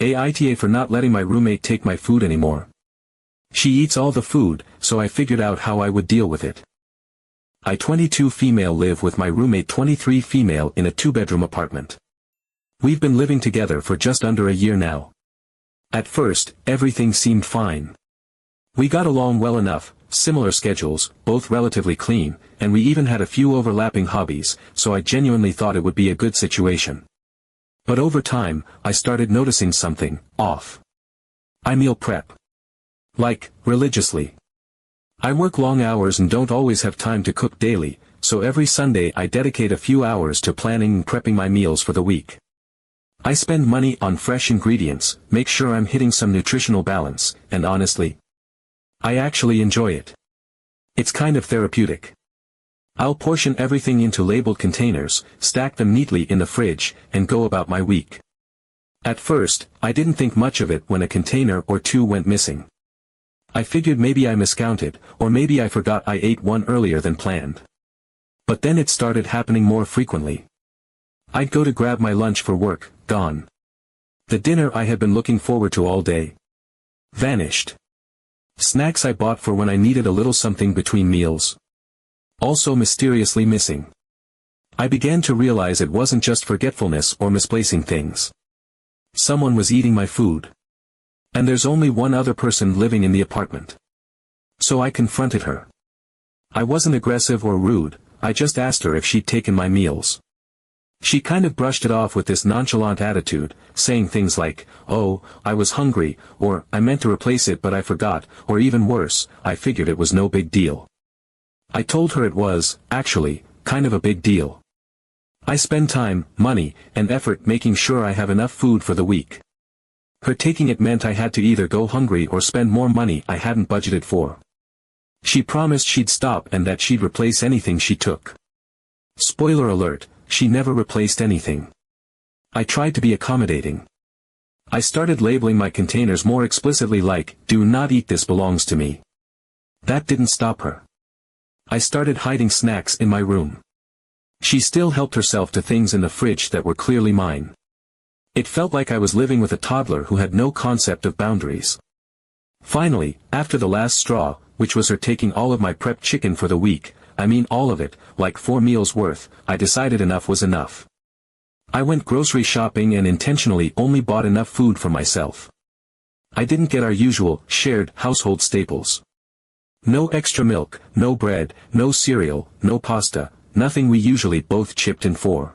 AITA for not letting my roommate take my food anymore. She eats all the food, so I figured out how I would deal with it. I 22 female live with my roommate 23 female in a 2-bedroom apartment. We've been living together for just under a year now. At first, everything seemed fine. We got along well enough, similar schedules, both relatively clean, and we even had a few overlapping hobbies, so I genuinely thought it would be a good situation. But over time, I started noticing something off. I meal prep. Like, religiously. I work long hours and don't always have time to cook daily, so every Sunday I dedicate a few hours to planning and prepping my meals for the week. I spend money on fresh ingredients, make sure I'm hitting some nutritional balance, and honestly, I actually enjoy it. It's kind of therapeutic. I'll portion everything into labeled containers, stack them neatly in the fridge, and go about my week. At first, I didn't think much of it when a container or two went missing. I figured maybe I miscounted, or maybe I forgot I ate one earlier than planned. But then it started happening more frequently. I'd go to grab my lunch for work, gone. The dinner I had been looking forward to all day vanished. Snacks I bought for when I needed a little something between meals also mysteriously missing. I began to realize it wasn't just forgetfulness or misplacing things. Someone was eating my food. And there's only one other person living in the apartment. So I confronted her. I wasn't aggressive or rude, I just asked her if she'd taken my meals. She kind of brushed it off with this nonchalant attitude, saying things like, "Oh, I was hungry," or "I meant to replace it but I forgot," or even worse, "I figured it was no big deal." I told her it was, actually, kind of a big deal. I spend time, money, and effort making sure I have enough food for the week. Her taking it meant I had to either go hungry or spend more money I hadn't budgeted for. She promised she'd stop and that she'd replace anything she took. Spoiler alert, she never replaced anything. I tried to be accommodating. I started labeling my containers more explicitly like, "Do not eat, this belongs to me." That didn't stop her. I started hiding snacks in my room. She still helped herself to things in the fridge that were clearly mine. It felt like I was living with a toddler who had no concept of boundaries. Finally, after the last straw, which was her taking all of my prepped chicken for the week, I mean all of it, like 4 meals worth, I decided enough was enough. I went grocery shopping and intentionally only bought enough food for myself. I didn't get our usual, shared, household staples. No extra milk, no bread, no cereal, no pasta, nothing we usually both chipped in for.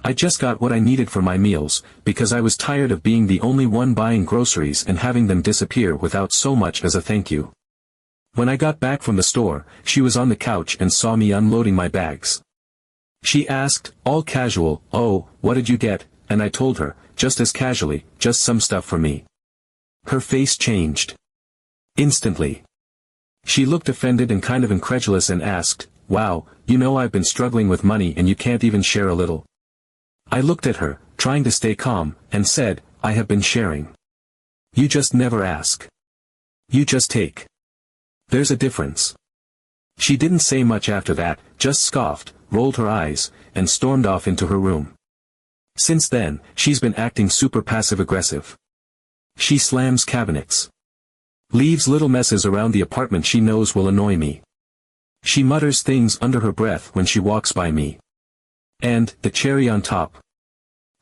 I just got what I needed for my meals, because I was tired of being the only one buying groceries and having them disappear without so much as a thank you. When I got back from the store, she was on the couch and saw me unloading my bags. She asked, all casual, "Oh, what did you get?" And I told her, just as casually, "Just some stuff for me." Her face changed. Instantly. She looked offended and kind of incredulous and asked, "Wow, you know I've been struggling with money and you can't even share a little?" I looked at her, trying to stay calm, and said, "I have been sharing. You just never ask. You just take. There's a difference." She didn't say much after that, just scoffed, rolled her eyes, and stormed off into her room. Since then, she's been acting super passive-aggressive. She slams cabinets. Leaves little messes around the apartment she knows will annoy me. She mutters things under her breath when she walks by me. And, the cherry on top,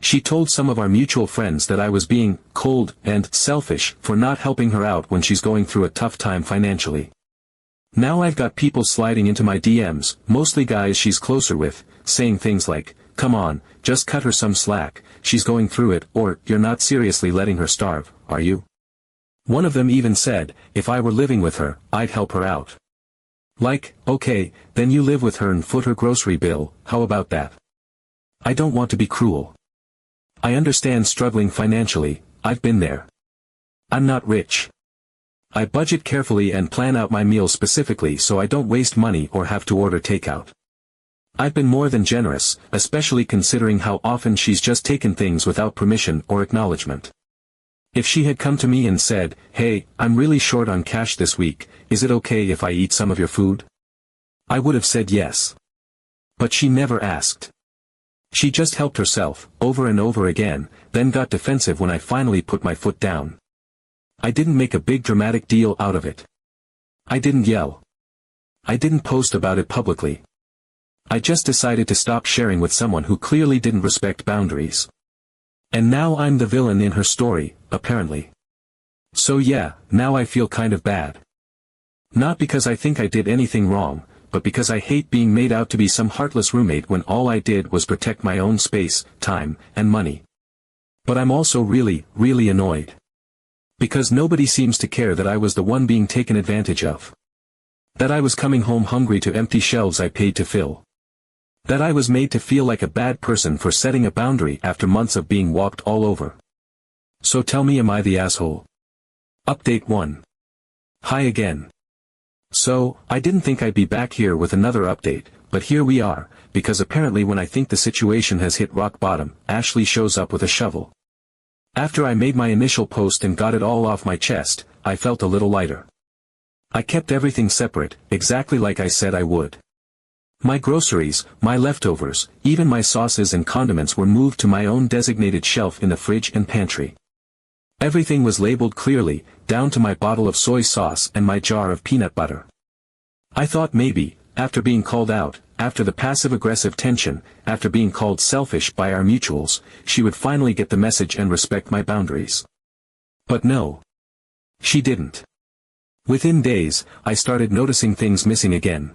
she told some of our mutual friends that I was being cold and selfish for not helping her out when she's going through a tough time financially. Now I've got people sliding into my DMs, mostly guys she's closer with, saying things like, "Come on, just cut her some slack, she's going through it," or, "You're not seriously letting her starve, are you?" One of them even said, if I were living with her, I'd help her out. Like, okay, then you live with her and foot her grocery bill, how about that? I don't want to be cruel. I understand struggling financially, I've been there. I'm not rich. I budget carefully and plan out my meals specifically so I don't waste money or have to order takeout. I've been more than generous, especially considering how often she's just taken things without permission or acknowledgement. If she had come to me and said, "Hey, I'm really short on cash this week, is it okay if I eat some of your food?" I would have said yes. But she never asked. She just helped herself, over and over again, then got defensive when I finally put my foot down. I didn't make a big dramatic deal out of it. I didn't yell. I didn't post about it publicly. I just decided to stop sharing with someone who clearly didn't respect boundaries. And now I'm the villain in her story, apparently. So yeah, now I feel kind of bad. Not because I think I did anything wrong, but because I hate being made out to be some heartless roommate when all I did was protect my own space, time, and money. But I'm also really, really annoyed. Because nobody seems to care that I was the one being taken advantage of. That I was coming home hungry to empty shelves I paid to fill. That I was made to feel like a bad person for setting a boundary after months of being walked all over. So tell me, am I the asshole? Update 1. Hi again. So, I didn't think I'd be back here with another update, but here we are, because apparently when I think the situation has hit rock bottom, Ashley shows up with a shovel. After I made my initial post and got it all off my chest, I felt a little lighter. I kept everything separate, exactly like I said I would. My groceries, my leftovers, even my sauces and condiments were moved to my own designated shelf in the fridge and pantry. Everything was labeled clearly, down to my bottle of soy sauce and my jar of peanut butter. I thought maybe, after being called out, after the passive-aggressive tension, after being called selfish by our mutuals, she would finally get the message and respect my boundaries. But no. She didn't. Within days, I started noticing things missing again.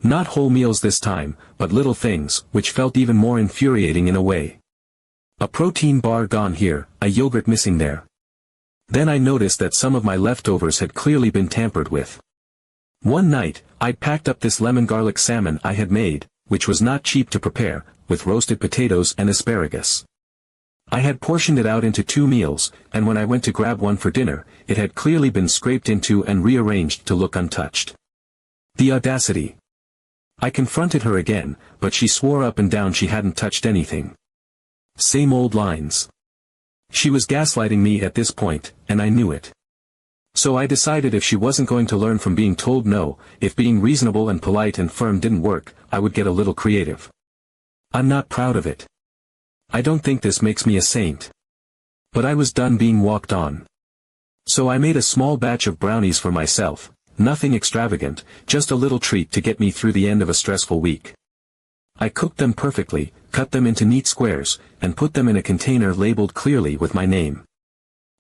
Not whole meals this time, but little things, which felt even more infuriating in a way. A protein bar gone here, a yogurt missing there. Then I noticed that some of my leftovers had clearly been tampered with. One night, I'd packed up this lemon garlic salmon I had made, which was not cheap to prepare, with roasted potatoes and asparagus. I had portioned it out into 2 meals, and when I went to grab one for dinner, it had clearly been scraped into and rearranged to look untouched. The audacity. I confronted her again, but she swore up and down she hadn't touched anything. Same old lines. She was gaslighting me at this point, and I knew it. So I decided if she wasn't going to learn from being told no, if being reasonable and polite and firm didn't work, I would get a little creative. I'm not proud of it. I don't think this makes me a saint. But I was done being walked on. So I made a small batch of brownies for myself, nothing extravagant, just a little treat to get me through the end of a stressful week. I cooked them perfectly, cut them into neat squares, and put them in a container labeled clearly with my name.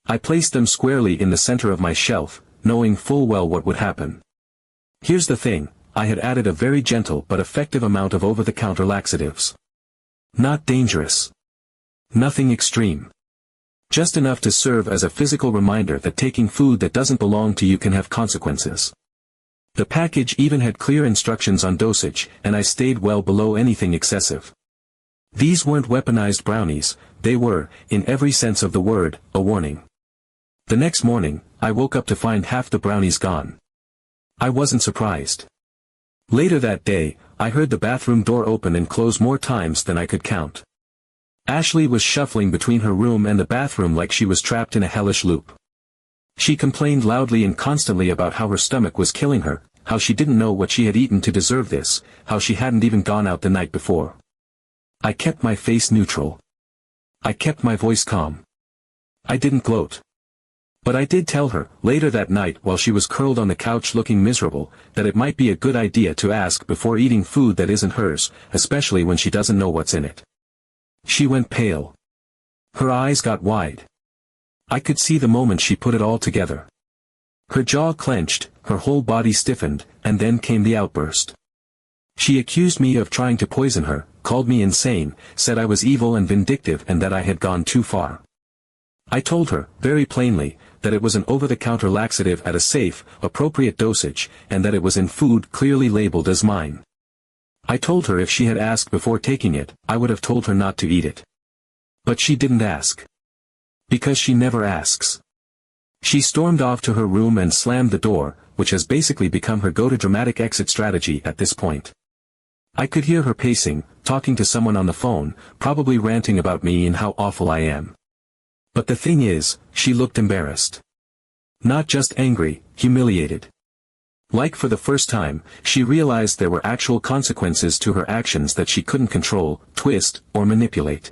I placed them squarely in the center of my shelf, knowing full well what would happen. Here's the thing, I had added a very gentle but effective amount of over-the-counter laxatives. Not dangerous. Nothing extreme. Just enough to serve as a physical reminder that taking food that doesn't belong to you can have consequences. The package even had clear instructions on dosage, and I stayed well below anything excessive. These weren't weaponized brownies, they were, in every sense of the word, a warning. The next morning, I woke up to find half the brownies gone. I wasn't surprised. Later that day, I heard the bathroom door open and close more times than I could count. Ashley was shuffling between her room and the bathroom like she was trapped in a hellish loop. She complained loudly and constantly about how her stomach was killing her, how she didn't know what she had eaten to deserve this, how she hadn't even gone out the night before. I kept my face neutral. I kept my voice calm. I didn't gloat. But I did tell her, later that night while she was curled on the couch looking miserable, that it might be a good idea to ask before eating food that isn't hers, especially when she doesn't know what's in it. She went pale. Her eyes got wide. I could see the moment she put it all together. Her jaw clenched, her whole body stiffened, and then came the outburst. She accused me of trying to poison her, called me insane, said I was evil and vindictive and that I had gone too far. I told her, very plainly, that it was an over-the-counter laxative at a safe, appropriate dosage, and that it was in food clearly labeled as mine. I told her if she had asked before taking it, I would have told her not to eat it. But she didn't ask. Because she never asks. She stormed off to her room and slammed the door, which has basically become her go-to dramatic exit strategy at this point. I could hear her pacing, talking to someone on the phone, probably ranting about me and how awful I am. But the thing is, she looked embarrassed. Not just angry, humiliated. Like for the first time, she realized there were actual consequences to her actions that she couldn't control, twist, or manipulate.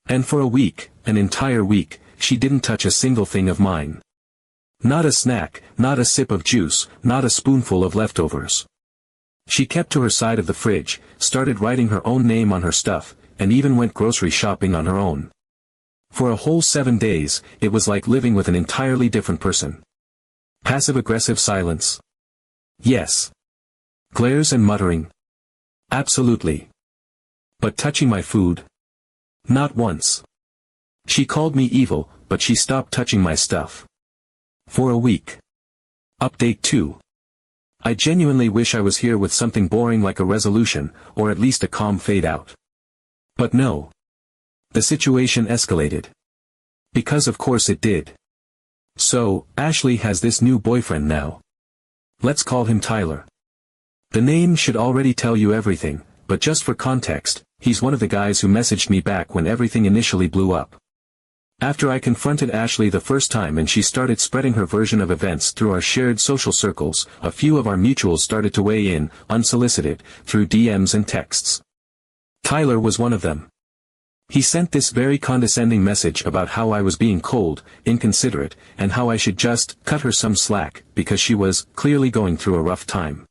And for a week, an entire week, she didn't touch a single thing of mine. Not a snack, not a sip of juice, not a spoonful of leftovers. She kept to her side of the fridge, started writing her own name on her stuff, and even went grocery shopping on her own. For a whole 7 days, it was like living with an entirely different person. Passive-aggressive silence. Yes. Glares and muttering. Absolutely. But touching my food? Not once. She called me evil, but she stopped touching my stuff. For a week. Update 2. I genuinely wish I was here with something boring like a resolution, or at least a calm fade-out. But no. The situation escalated. Because of course it did. So, Ashley has this new boyfriend now. Let's call him Tyler. The name should already tell you everything, but just for context, he's one of the guys who messaged me back when everything initially blew up. After I confronted Ashley the first time and she started spreading her version of events through our shared social circles, a few of our mutuals started to weigh in, unsolicited, through DMs and texts. Tyler was one of them. He sent this very condescending message about how I was being cold, inconsiderate, and how I should just cut her some slack, because she was clearly going through a rough time.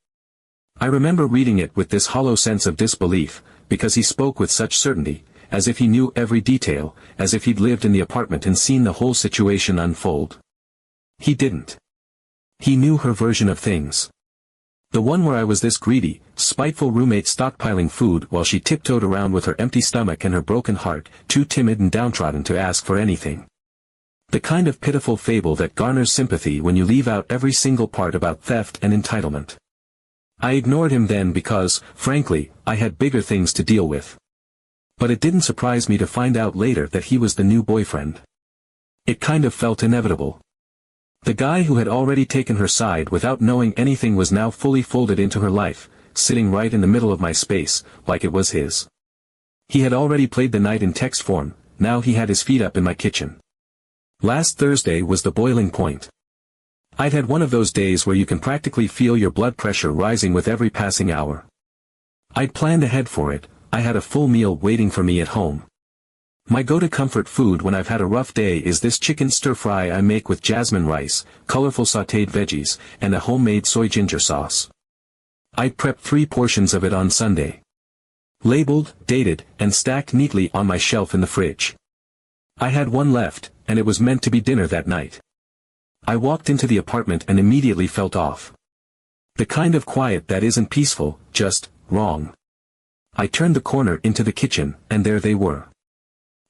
I remember reading it with this hollow sense of disbelief, because he spoke with such certainty, as if he knew every detail, as if he'd lived in the apartment and seen the whole situation unfold. He didn't. He knew her version of things. The one where I was this greedy, spiteful roommate stockpiling food while she tiptoed around with her empty stomach and her broken heart, too timid and downtrodden to ask for anything. The kind of pitiful fable that garners sympathy when you leave out every single part about theft and entitlement. I ignored him then because, frankly, I had bigger things to deal with. But it didn't surprise me to find out later that he was the new boyfriend. It kind of felt inevitable. The guy who had already taken her side without knowing anything was now fully folded into her life, sitting right in the middle of my space, like it was his. He had already played the night in text form, now he had his feet up in my kitchen. Last Thursday was the boiling point. I'd had one of those days where you can practically feel your blood pressure rising with every passing hour. I'd planned ahead for it. I had a full meal waiting for me at home. My go-to comfort food when I've had a rough day is this chicken stir-fry I make with jasmine rice, colorful sautéed veggies, and a homemade soy ginger sauce. I'd prepped 3 portions of it on Sunday. Labeled, dated, and stacked neatly on my shelf in the fridge. I had one left, and it was meant to be dinner that night. I walked into the apartment and immediately felt off. The kind of quiet that isn't peaceful, just wrong. I turned the corner into the kitchen, and there they were.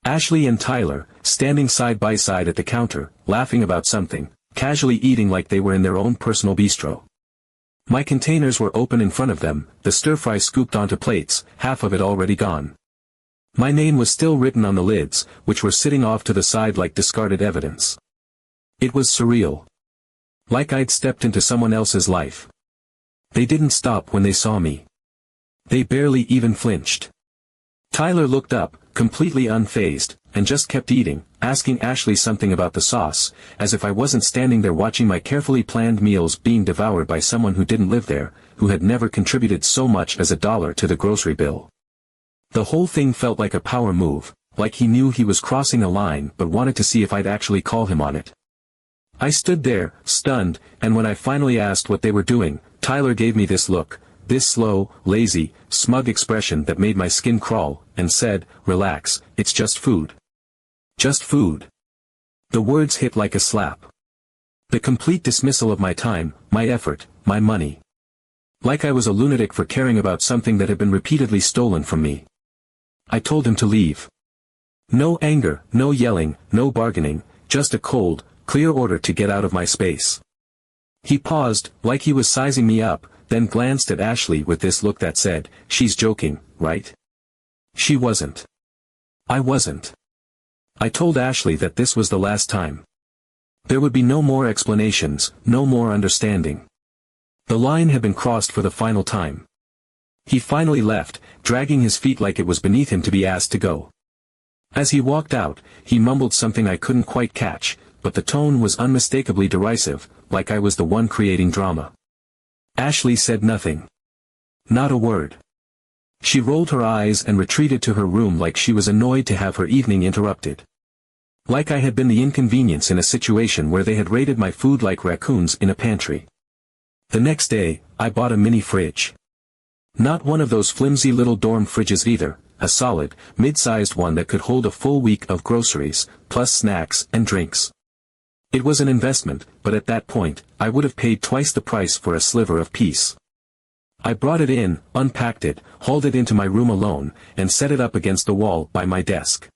Ashley and Tyler, standing side by side at the counter, laughing about something, casually eating like they were in their own personal bistro. My containers were open in front of them, the stir-fry scooped onto plates, half of it already gone. My name was still written on the lids, which were sitting off to the side like discarded evidence. It was surreal. Like I'd stepped into someone else's life. They didn't stop when they saw me. They barely even flinched. Tyler looked up, completely unfazed, and just kept eating, asking Ashley something about the sauce, as if I wasn't standing there watching my carefully planned meals being devoured by someone who didn't live there, who had never contributed so much as $1 to the grocery bill. The whole thing felt like a power move, like he knew he was crossing a line but wanted to see if I'd actually call him on it. I stood there, stunned, and when I finally asked what they were doing, Tyler gave me this look, this slow, lazy, smug expression that made my skin crawl, and said, "Relax, it's just food." Just food. The words hit like a slap. The complete dismissal of my time, my effort, my money. Like I was a lunatic for caring about something that had been repeatedly stolen from me. I told him to leave. No anger, no yelling, no bargaining, just a cold, clear order to get out of my space. He paused, like he was sizing me up, then glanced at Ashley with this look that said, "She's joking, right?" She wasn't. I wasn't. I told Ashley that this was the last time. There would be no more explanations, no more understanding. The line had been crossed for the final time. He finally left, dragging his feet like it was beneath him to be asked to go. As he walked out, he mumbled something I couldn't quite catch, but the tone was unmistakably derisive, like I was the one creating drama. Ashley said nothing. Not a word. She rolled her eyes and retreated to her room like she was annoyed to have her evening interrupted. Like I had been the inconvenience in a situation where they had raided my food like raccoons in a pantry. The next day, I bought a mini fridge. Not one of those flimsy little dorm fridges either, a solid, mid-sized one that could hold a full week of groceries, plus snacks and drinks. It was an investment, but at that point, I would have paid twice the price for a sliver of peace. I brought it in, unpacked it, hauled it into my room alone, and set it up against the wall by my desk.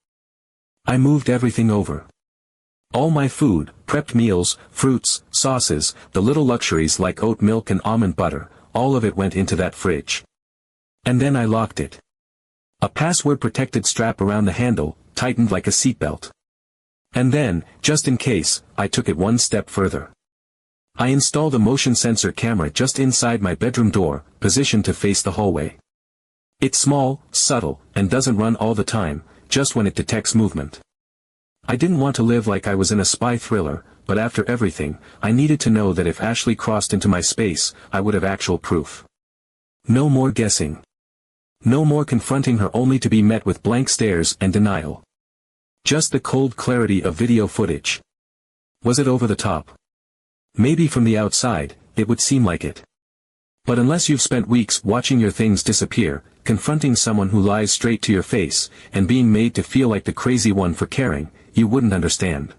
I moved everything over. All my food, prepped meals, fruits, sauces, the little luxuries like oat milk and almond butter, all of it went into that fridge. And then I locked it. A password-protected strap around the handle, tightened like a seatbelt. And then, just in case, I took it one step further. I installed a motion sensor camera just inside my bedroom door, positioned to face the hallway. It's small, subtle, and doesn't run all the time, just when it detects movement. I didn't want to live like I was in a spy thriller, but after everything, I needed to know that if Ashley crossed into my space, I would have actual proof. No more guessing. No more confronting her only to be met with blank stares and denial. Just the cold clarity of video footage. Was it over the top? Maybe from the outside, it would seem like it. But unless you've spent weeks watching your things disappear, confronting someone who lies straight to your face, and being made to feel like the crazy one for caring, you wouldn't understand.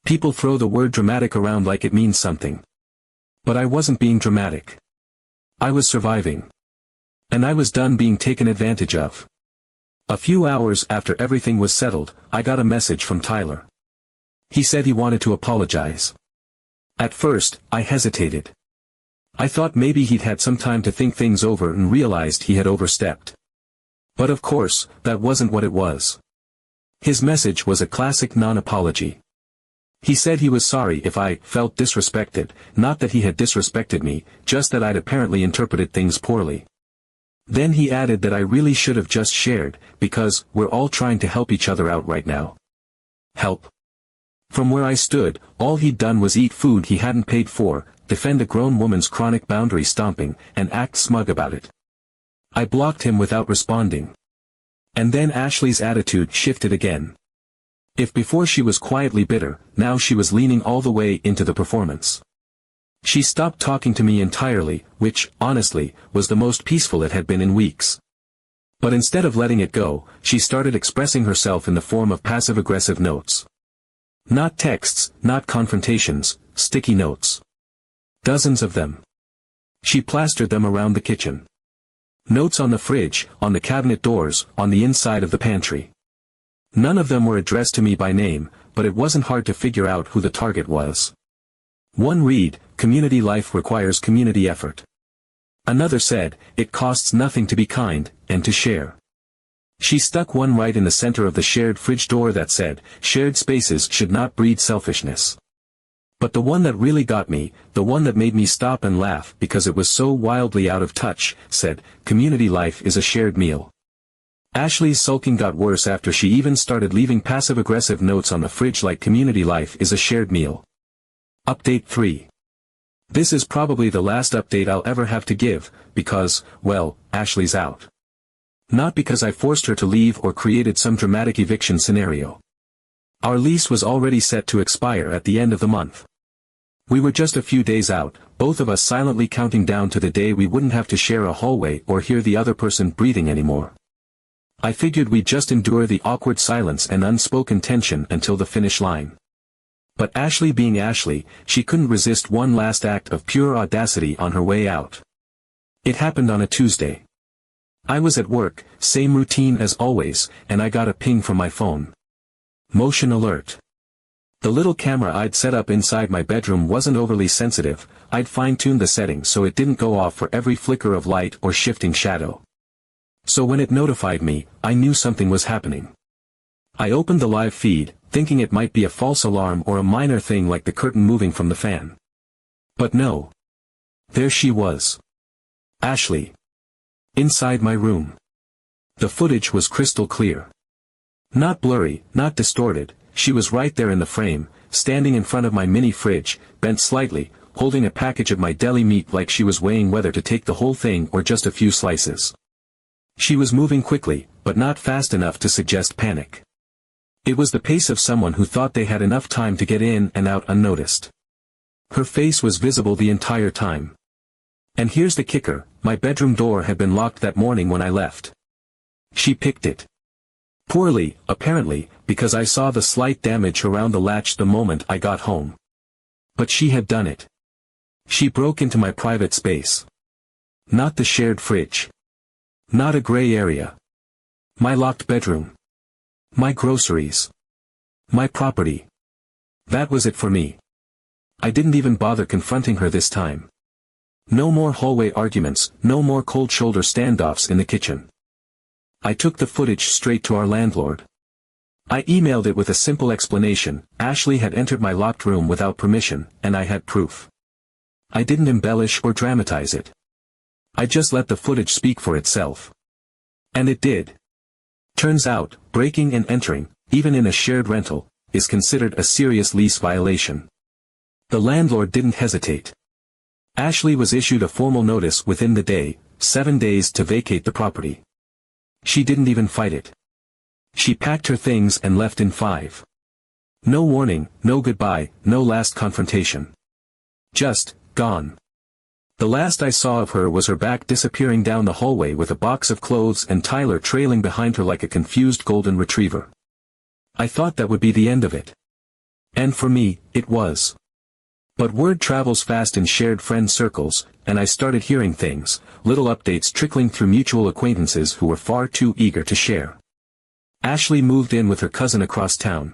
People throw the word dramatic around like it means something. But I wasn't being dramatic. I was surviving. And I was done being taken advantage of. A few hours after everything was settled, I got a message from Tyler. He said he wanted to apologize. At first, I hesitated. I thought maybe he'd had some time to think things over and realized he had overstepped. But of course, that wasn't what it was. His message was a classic non-apology. He said he was sorry if I felt disrespected, not that he had disrespected me, just that I'd apparently interpreted things poorly. Then he added that I really should have just shared, because we're all trying to help each other out right now. Help. From where I stood, all he'd done was eat food he hadn't paid for, defend a grown woman's chronic boundary stomping, and act smug about it. I blocked him without responding. And then Ashley's attitude shifted again. If before she was quietly bitter, now she was leaning all the way into the performance. She stopped talking to me entirely, which, honestly, was the most peaceful it had been in weeks. But instead of letting it go, she started expressing herself in the form of passive-aggressive notes. Not texts, not confrontations, sticky notes. Dozens of them. She plastered them around the kitchen. Notes on the fridge, on the cabinet doors, on the inside of the pantry. None of them were addressed to me by name, but it wasn't hard to figure out who the target was. One read, "Community life requires community effort." Another said, "It costs nothing to be kind, and to share." She stuck one right in the center of the shared fridge door that said, "Shared spaces should not breed selfishness." But the one that really got me, the one that made me stop and laugh because it was so wildly out of touch, said, "Community life is a shared meal." Ashley's sulking got worse after she even started leaving passive-aggressive notes on the fridge like "Community life is a shared meal." Update 3. This is probably the last update I'll ever have to give, because, well, Ashley's out. Not because I forced her to leave or created some dramatic eviction scenario. Our lease was already set to expire at the end of the month. We were just a few days out, both of us silently counting down to the day we wouldn't have to share a hallway or hear the other person breathing anymore. I figured we'd just endure the awkward silence and unspoken tension until the finish line. But Ashley being Ashley, she couldn't resist one last act of pure audacity on her way out. It happened on a Tuesday. I was at work, same routine as always, and I got a ping from my phone. Motion alert. The little camera I'd set up inside my bedroom wasn't overly sensitive. I'd fine-tuned the settings so it didn't go off for every flicker of light or shifting shadow. So when it notified me, I knew something was happening. I opened the live feed, thinking it might be a false alarm or a minor thing like the curtain moving from the fan. But no. There she was. Ashley. Inside my room. The footage was crystal clear. Not blurry, not distorted, she was right there in the frame, standing in front of my mini fridge, bent slightly, holding a package of my deli meat like she was weighing whether to take the whole thing or just a few slices. She was moving quickly, but not fast enough to suggest panic. It was the pace of someone who thought they had enough time to get in and out unnoticed. Her face was visible the entire time. And here's the kicker, my bedroom door had been locked that morning when I left. She picked it. Poorly, apparently, because I saw the slight damage around the latch the moment I got home. But she had done it. She broke into my private space. Not the shared fridge. Not a gray area. My locked bedroom. My groceries. My property. That was it for me. I didn't even bother confronting her this time. No more hallway arguments, no more cold shoulder standoffs in the kitchen. I took the footage straight to our landlord. I emailed it with a simple explanation. Ashley had entered my locked room without permission, and I had proof. I didn't embellish or dramatize it. I just let the footage speak for itself. And it did. Turns out, breaking and entering, even in a shared rental, is considered a serious lease violation. The landlord didn't hesitate. Ashley was issued a formal notice within the day, 7 days to vacate the property. She didn't even fight it. She packed her things and left in 5. No warning, no goodbye, no last confrontation. Just, gone. The last I saw of her was her back disappearing down the hallway with a box of clothes and Tyler trailing behind her like a confused golden retriever. I thought that would be the end of it. And for me, it was. But word travels fast in shared friend circles, and I started hearing things, little updates trickling through mutual acquaintances who were far too eager to share. Ashley moved in with her cousin across town.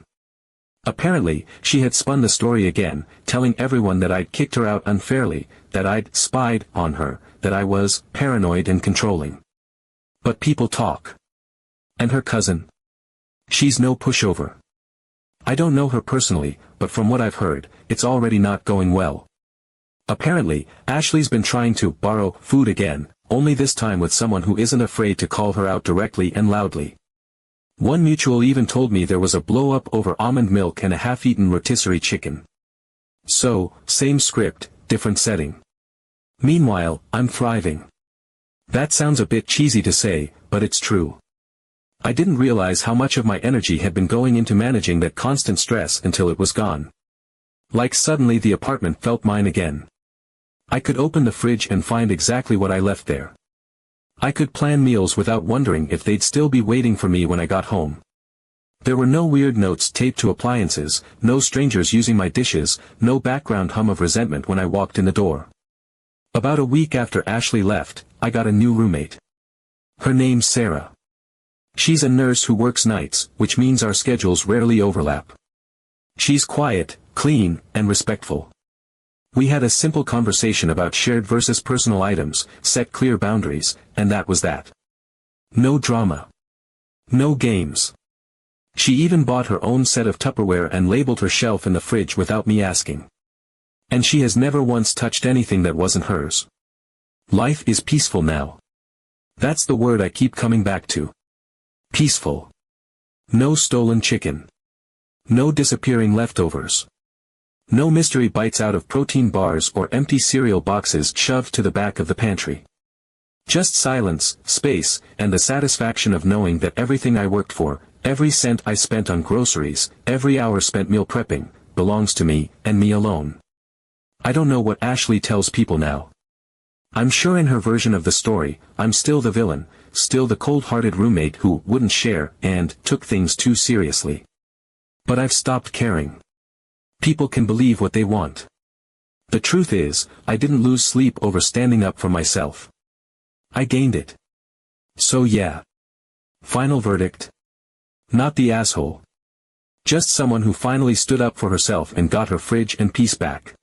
Apparently, she had spun the story again, telling everyone that I'd kicked her out unfairly, that I'd spied on her, that I was paranoid and controlling. But people talk. And her cousin? She's no pushover. I don't know her personally, but from what I've heard, it's already not going well. Apparently, Ashley's been trying to borrow food again, only this time with someone who isn't afraid to call her out directly and loudly. One mutual even told me there was a blow-up over almond milk and a half-eaten rotisserie chicken. So, same script, different setting. Meanwhile, I'm thriving. That sounds a bit cheesy to say, but it's true. I didn't realize how much of my energy had been going into managing that constant stress until it was gone. Like suddenly the apartment felt mine again. I could open the fridge and find exactly what I left there. I could plan meals without wondering if they'd still be waiting for me when I got home. There were no weird notes taped to appliances, no strangers using my dishes, no background hum of resentment when I walked in the door. About a week after Ashley left, I got a new roommate. Her name's Sarah. She's a nurse who works nights, which means our schedules rarely overlap. She's quiet, clean, and respectful. We had a simple conversation about shared versus personal items, set clear boundaries, and that was that. No drama. No games. She even bought her own set of Tupperware and labeled her shelf in the fridge without me asking. And she has never once touched anything that wasn't hers. Life is peaceful now. That's the word I keep coming back to. Peaceful. No stolen chicken. No disappearing leftovers. No mystery bites out of protein bars or empty cereal boxes shoved to the back of the pantry. Just silence, space, and the satisfaction of knowing that everything I worked for, every cent I spent on groceries, every hour spent meal prepping, belongs to me, and me alone. I don't know what Ashley tells people now. I'm sure in her version of the story, I'm still the villain, still the cold-hearted roommate who wouldn't share and took things too seriously. But I've stopped caring. People can believe what they want. The truth is, I didn't lose sleep over standing up for myself. I gained it. So yeah. Final verdict. Not the asshole. Just someone who finally stood up for herself and got her fridge and peace back.